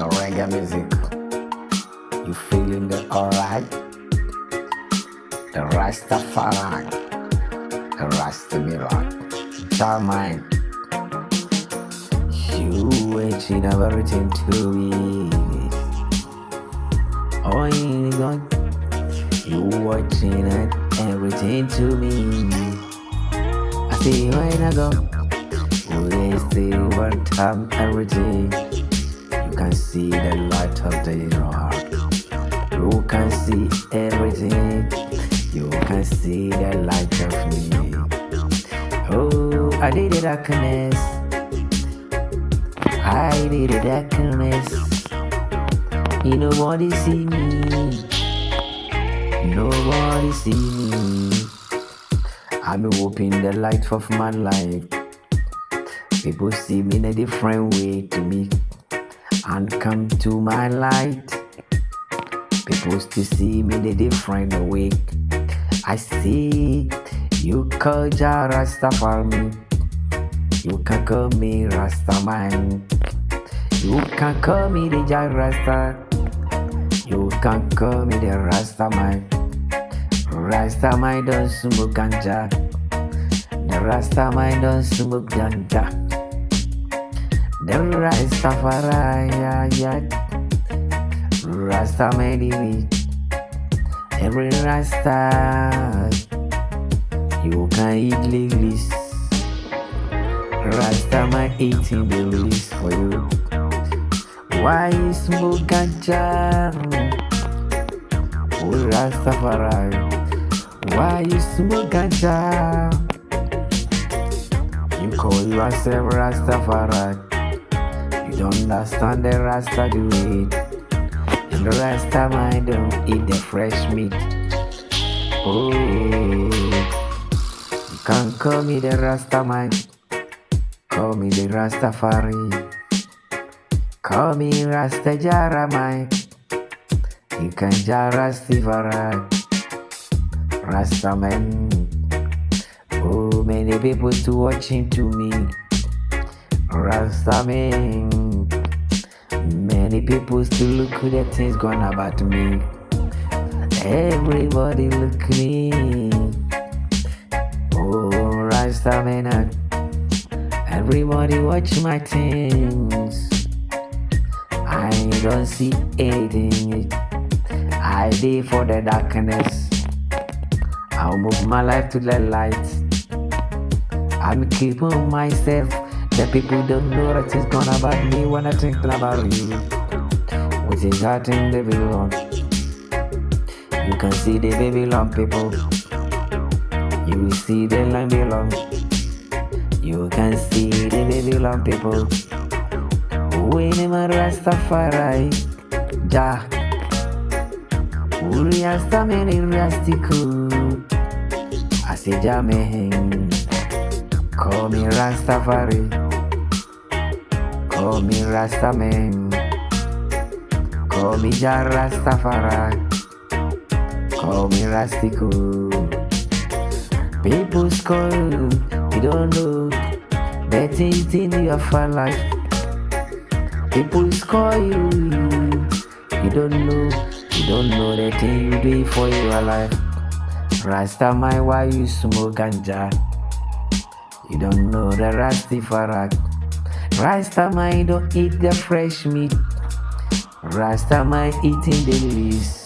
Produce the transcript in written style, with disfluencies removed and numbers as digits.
reggae music. You feeling it alright? The Rastafari, the Rastamila, Charmine. You watching everything to me. Oh, you watching it, everything to me. I see when I go, we still one time everything. You can see the light of the heart. You can see everything. You can see the light of me. Oh, I did the darkness. I did the darkness. Nobody see me. Nobody see me. I'm hoping the light of my life. People see me in a different way to me and come to my light. People still see me in a different way. I see you call Jah Rastafari. You can call me Rastaman. You can call me the Jah Rasta. You can call me the Rastaman. Rastaman don't smoke ganja. The Rastaman don't smoke ganja. The Rastafari, yeah. Rastaman, every Rasta. You can eat lilies. Rastaman eating the lilies for you. Why you smoke ganja? Oh Rastafari, why you smoke ganja? You call yourself Rastafari. You don't understand the Rasta do it. And the Rastaman don't eat the fresh meat. Oh, you can't call me the Rastaman. Call me the Rastafari. Call me Rasta Jaramai. You can Rastafari. Rastaman. Oh, many people to watching to me. Rastaman. Many people still look at the things going about me. Everybody look at me. Oh, Rastaman. Everybody watch my things. I don't see anything. I live for the darkness. I'll move my life to the light. I'm keeping myself. The people don't know that it's gonna about me when I think about you. Which is hurting the Babylon. You can see the Babylon people. You will see the Babylon. You can see the Babylon people. When I'm Rastafari, Jah. Uriastameni Rastiku. I say Jamen. Call me Rastafari. Call me Rastaman. Call me Jah Rastafari. Call me Rastiku. People call you don't know the things in your life. People call you don't know the thing you do for your life. Rastaman, why you smoke ganja? You don't know the Rastafari. Rastaman don't eat the fresh meat. Rastaman eating the leaves.